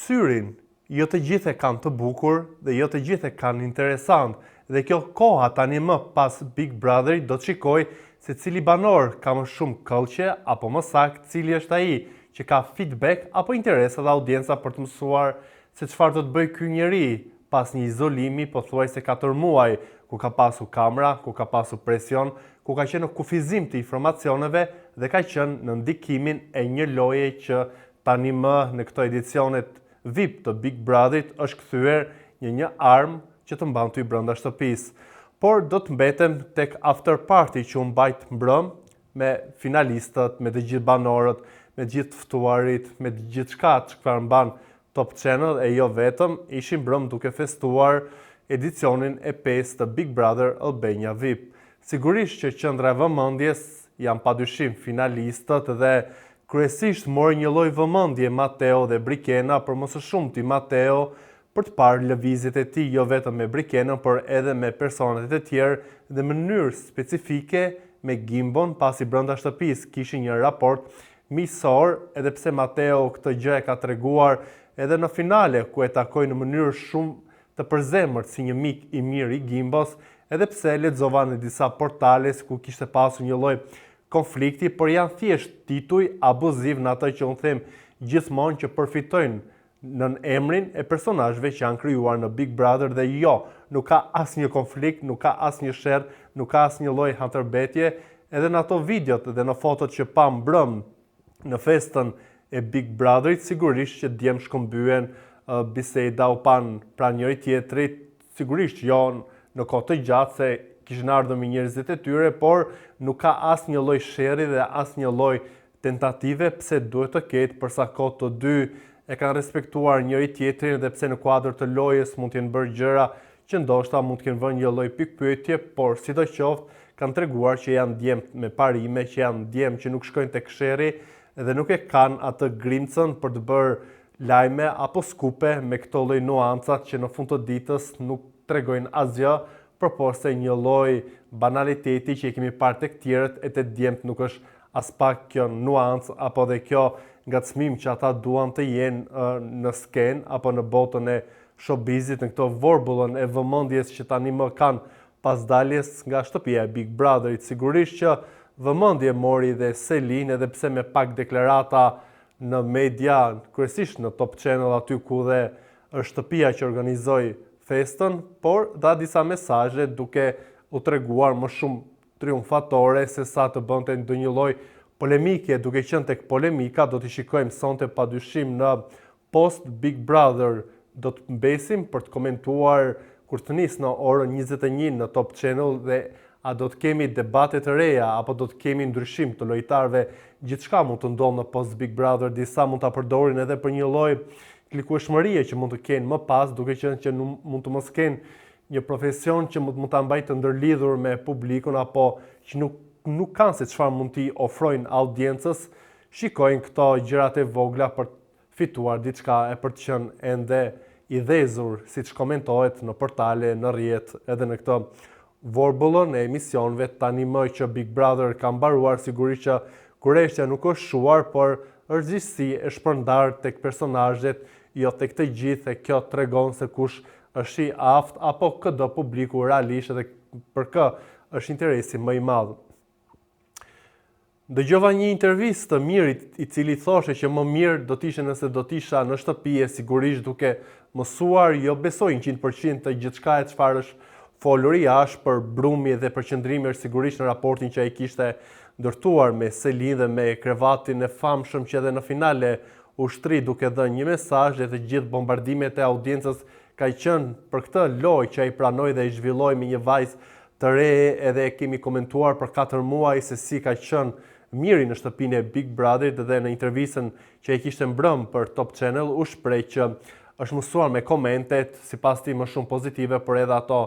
syrin, jo të gjithë e kanë të bukur dhe jo të gjithë e kanë interesant. Dhe kjo koha tani më pas Big Brother do të shikoj se cili banor ka më shumë këllqe apo më saktë cili është ai që ka feedback apo interesa dhe audienca për të mësuar se çfarë do të bëjë ky njeri pas një izolimi pothuajse 4 muaj, ku ka pasur kamera, ku ka pasur presion, ku ka qenë në kufizim të informacioneve dhe ka qenë në ndikimin e një loje që tani më në këto edicionet VIP të Big Brotherit është kthyer një armë që të mban ty brenda shtëpisë. Por do të mbetem tek after party që u mbajt mbrëm me finalistët, me të gjithë banorët, me të gjithë ftuarit, me të gjithë çka çfarë mban Top Channel e jo vetëm, ishin mbrëm duke festuar edicionin e 5 të Big Brother Albania VIP. Sigurisht që qendra e vëmendjes janë padyshim finalistët dhe kryesisht mori një lloj vëmendje Mateo dhe Brikena, për më së shumti Mateo, për të parë lëvizjet e tij jo vetëm me Brikenën, por edhe me personat e tjerë dhe në mënyrë specifike me Gimbon, pasi brenda shtëpisë kishin një raport miqësor, edhe pse Mateo këtë gjë e ka treguar edhe në finale, ku e takoi në mënyrë shumë të përzemërt si një mik i mirë i Gimbos, edhe pse lexova në disa portale ku kishte pasur një lloj konflikti, por janë thjesht tituj abuziv në atë që unë them gjithmonë që përfitojnë në emrin e personazheve që janë krijuar në Big Brother dhe jo, nuk ka asnjë konflikt, nuk ka asnjë sherr, nuk ka asnjë lloj hatërbetje, edhe në ato videot dhe në fotot që pa mbrëm në festën e Big Brotherit, sigurisht që djem shkëmbyen, biseda u pan pra njëri tjetrit, sigurisht jo në kohë të gjatë se kishin ardhur me njerëzit e tyre, por nuk ka asnjë lloj sherri dhe asnjë lloj tentative pse duhet të ketë, përsa kohë të dy e kanë respektuar njëri tjetrin dhe pse në kuadër të lojës mund të jenë bërë gjëra që ndoshta mund të kenë vënë një lloj pikpyetje, por sidoqoftë kanë treguar që janë djem me parime, që janë djem që nuk shkojnë tek sherri dhe nuk e kanë atë grimcën për të bërë lajme apo skupe me këto lloj nuancat që në fund të ditës nuk tregojnë asgjë, përposhtë një lloj banaliteti që e kemi parë tek tjerët e te djemt nuk është as pak kjo nuancë apo dhe kjo ngacmim që ata duan të jenë në skenë apo në botën e showbizit, në këto vorbullën e vëmendjes që tani më kanë pas daljes nga shtëpia e Big Brotherit. Sigurisht që vëmendje mori dhe Selin, edhe pse me pak deklarata në media, kryesisht në Top Channel aty ku dhe është shtëpia që organizoi festën, por dha disa mesazhe duke u treguar më shumë triumfatore se sa të bënte ndonjë lloj polemike, duke qenë tek polemika, do t'i shikojmë sonte padyshim në post Big Brother, do të mbesim për të komentuar kur të nis në orën 21 në Top Channel dhe a do të kemi debate të reja apo do të kemi ndryshim të lojtarëve, gjithçka mund të ndodhë në post Big Brother, disa mund ta përdorin edhe për një lloj klikueshmërie që mund të kenë më pas, duke qenë që mund të mos kenë një profesion që mund ta mbajë të ndërlidhur me publikun apo që nuk kanë se çfarë mund t'i ofrojnë audiencës, shikojnë këto gjërat e vogla për të fituar diçka e për të qenë ende i dhezur, siç komentohet në portale, në rrjet, edhe në këtë vorbullën e emisionëve. Tani më që Big Brother ka mbaruar, sigurisht që kurreshtja nuk është shuar, por është gjithësi e shpërndar tek personazhet, jo tek të gjithë, e kjo tregon se kush është i aftë apo këdo publiku realisht edhe për kë është interesi më i madh. Dëgjova një intervistë të Mirit i cili thoshe që më mirë do t'ishe nëse do t'isha në shtëpi, sigurisht duke mësuar, jo besoj 100% të gjithçka e çfarë është folur jashtë për brumi dhe përqendrimi është sigurisht në raportin që ai kishte ndërtuar me Selin dhe me krevatin e famshëm që edhe në finale ushtri duke dhënë një mesazh dhe të gjithë bombardimet e audiencës ka qenë për këtë lojë që ai pranoi dhe i zhvilloi me një vajzë të re, edhe kemi komentuar për 4 muaj se si ka qenë Miri në shtëpinë e Big Brotherit dhe në intervistën që e kishte mbrëm për Top Channel u shpreh që është mësuar me komentet, sipas tij më shumë pozitive, por edhe ato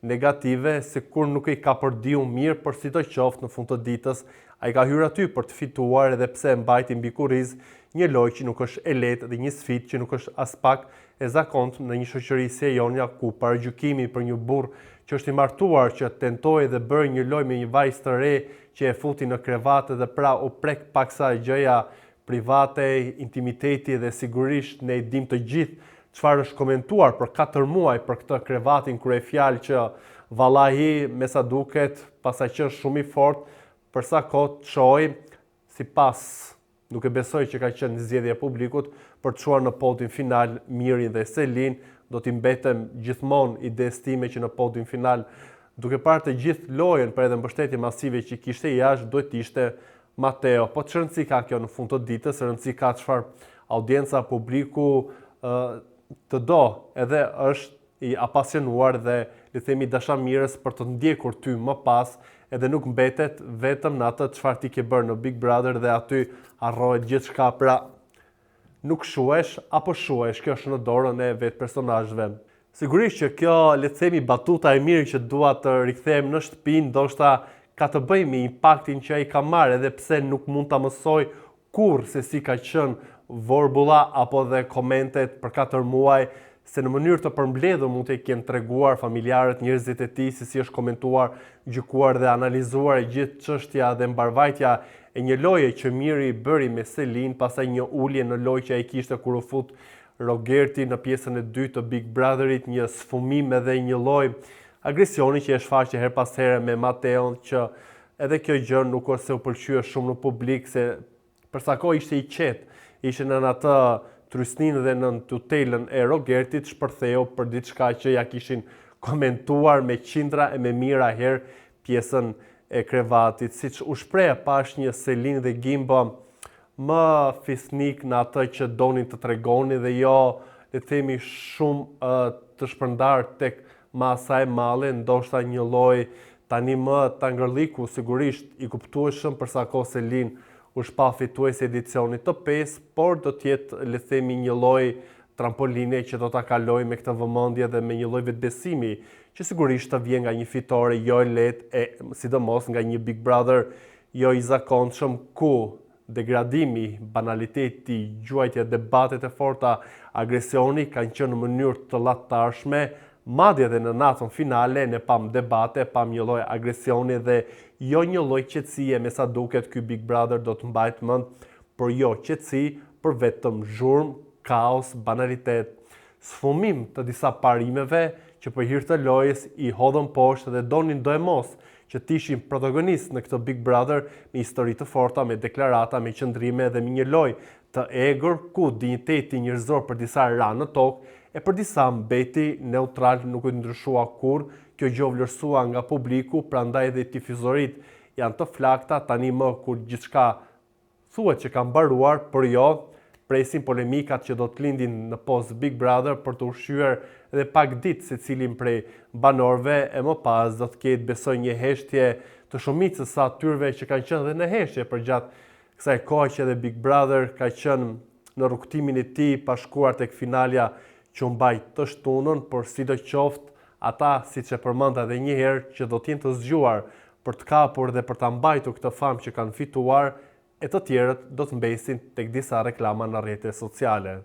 negative, sikur nuk i ka përdiu mirë, por sidoqoftë në fund të ditës ai ka hyrë aty për të fituar, edhe pse mbajti mbi kurriz një lojë që nuk është e lehtë dhe një sfidë që nuk është as pak e zakonshme në një shoqëri si e jonja ku paragjykimi për një burr që është i martuar që tentoi dhe bëri një lojë me një vajzë të re që e futi në krevat dhe pra u prek paksa gjëja private, intimiteti dhe sigurisht ne dim të gjithë çfarë është komentuar për 4 muaj për këtë krevatin kur e fjalë që vallahi me sa duket pasaj që është shumë i fortë për sa kohë çoi sipas nuk e besoj që ka qenë zgjedhja e publikut për të çuar në podin final Mirin dhe Selin, do t'i mbetem gjithmonë ides time që në podin final duke parë të gjithë lojën për edhe mbështetje masive që kishte jashtë, duhet ishte Mateo. Po që rëndësi ka kjo në fund të ditës, rëndësi ka çfarë audienca publiku të do, edhe është i apasionuar dhe le themi dashamirës për të ndjekur ty më pas, edhe nuk mbetet vetëm në atë çfarë ti ke bërë në Big Brother dhe aty harrohet gjithçka, pra nuk shuhesh apo shuhesh, kjo është në dorën e vetë personazhëve. Sigurisht që kjo, le të themi, batuta e mirë që dua të rikthehem në shtëpi, ndoshta ka të bëjë me impaktin që ai ka marrë, edhe pse nuk mund ta mësoj kurrë se si ka qenë vorbulla apo dhe komentet për 4 muaj, se në mënyrë të përmbledhur mund të kenë treguar familjarët, njerëzit e tij se si është komentuar, gjykuar dhe analizuar e gjithë çështja dhe mbarvajtja e një loje që Miri bëri me Selin, pastaj një ulje në lojë që ai kishte kur u fut Rogerti në pjesën e dytë të Big Brotherit, një sfumim edhe një lloj agresioni që e shfaqe her pas here me Mateon, që edhe kjo gjë nuk ose u pëlqye shumë në publik, se për sa kohë ishte i qetë, ishte në atë trysninë dhe në tutelën e Rogertit, shpërtheu për diçka që ja kishin komentuar me qindra e me mijëra herë pjesën e krevatit. Siç u shpreh pash një Selin dhe Gimbo më fisnik në atë që donin të tregonin dhe jo, le të themi, shumë të shpërndar tek masa e malle, ndoshta një lloj tani më tangërliku, sigurisht i kuptueshëm për sa kohë Selin u shpa fituesi edicionit të 5, por do t'jetë, le të themi, një lloj trampoline që do ta kaloj me këtë vëmendje dhe me një lloj vetbesimi që sigurisht të vjen nga një fitore jo e lehtë, e sidomos nga një Big Brother jo i zakonshëm, ku degradimi, banaliteti, gjuajtja, debatet e forta, agresioni kanë qenë në mënyrë të llatarshme, madje edhe në natën finale ne pam debate, pam një lloj agresioni dhe jo një lloj qetësie, me sa duket ky Big Brother do të mbajt mend, por jo qetësi, por vetëm zhurmë, kaos, banalitet, sfumim të disa parimeve që për hir të lojës i hodhën poshtë dhe donin do e mos që të ishin protagonist në këtë Big Brother me histori të forta, me deklarata, me qëndrime dhe me një lojë të egur ku dinjiteti njerëzor për disa ra në tokë e për disa mbeti neutral, nuk u ndryshua kurrë. Kjo gjë vlerësua nga publiku, prandaj edhe tifozorit janë të flakta tani më kur gjithçka thuhet që ka mbaruar, por jo presin polemikat që do të lindin në post Big Brother për të ushqyer edhe pak ditë secilin prej banorëve, e më pas do të ketë, besoj, një heshtje të shumicës sa atyre që kanë qenë dhe në heshtje përgjatë kësaj kohe që edhe Big Brother ka qenë në rrugtimin e tij pa shkuar tek finalja që u mbaj të shtunën, por sidoqoftë ata, siç e përmenda edhe një herë, që do të jenë të zgjuar për të kapur dhe për ta mbajtur këtë famë që kanë fituar, e të tjerët do të mbesin tek disa reklama në rrjetet sociale.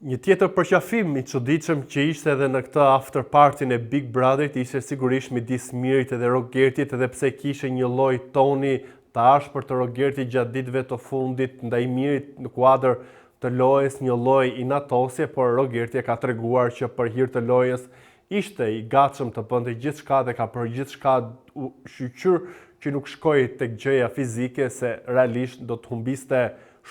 Një tjetër përqafim i çuditshëm që ishte edhe në këtë after party në Big Brotherit ishte sigurisht midis Mirit dhe Rogertit, edhe pse kishte një lloj toni të ashpër të Rogertit gjatë ditëve të fundit ndaj Mirit në kuadër të lojës, një lloj inatosje, por Rogerti e ka treguar që për hir të lojës ishte i gatshëm të bënte gjithçka dhe ka për gjithçka shqyqyr që nuk shkoi tek gjëja fizike, se realisht do të humbiste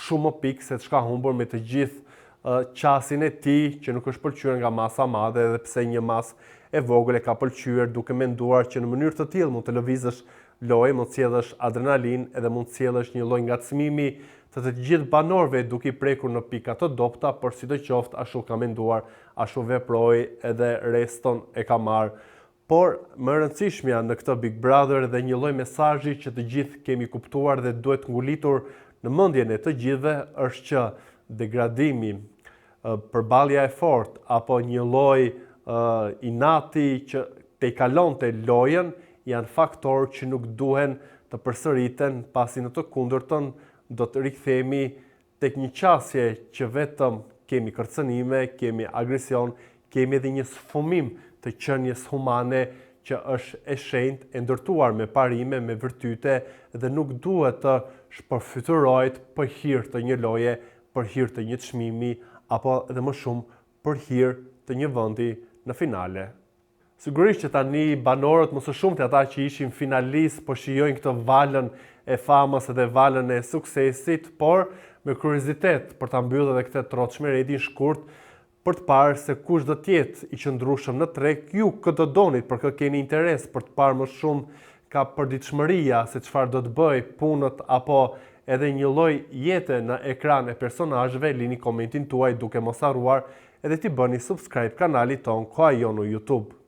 shumë më pikë se çka humbur me të gjithë qasin e tij, që nuk është pëlqyer nga masa e madhe, edhe pse një masë e vogël e ka pëlqyer, duke menduar që në mënyrë të tillë mund të lëvizësh lojë, mund të sjellësh adrenalin edhe mund të sjellësh një lloj ngacmimi të gjithë banorëve duke i prekur në pika të dobta, por sidoqoftë ashtu ka menduar, ashtu veproi edhe reston e ka marrë. Por më rëndësishmja në këtë Big Brother dhe një lloj mesazhi që të gjithë kemi kuptuar dhe duhet ngulitur në mendjen e të gjithëve është që degradimi, përballja e fortë apo një lloj inati që te kalonte lojën janë faktorë që nuk duhen të përsëriten, pasi në të kundërtën do të rikthehemi tek një qasje që vetëm kemi kërcënime, kemi agresion, kemi edhe një sfumim të qenies humane që është e shenjtë, e ndërtuar me parime, me virtyte, dhe nuk duhet të shpërfytyrohet për hir të një loje, për hir të një çmimi apo edhe më shumë për hir të një vendi në finale. Sigurisht që tani banorët më së shumti ata që ishin finalistë po shijojnë këtë valën e famës edhe valën e suksesit, por me kuriozitet për ta mbyllur edhe këtë troçmëretin shkurt për të parë se kush do të jetë i qëndrueshëm në treg. Ju këtë donit, për kë keni interes për të parë më shumë ka përditshmëria se çfarë do të bëj punët apo edhe një lloj jete në ekran e personazheve, lini komentin tuaj duke mos harruar edhe t'i bëni subscribe kanalit ton Koha Jon në YouTube.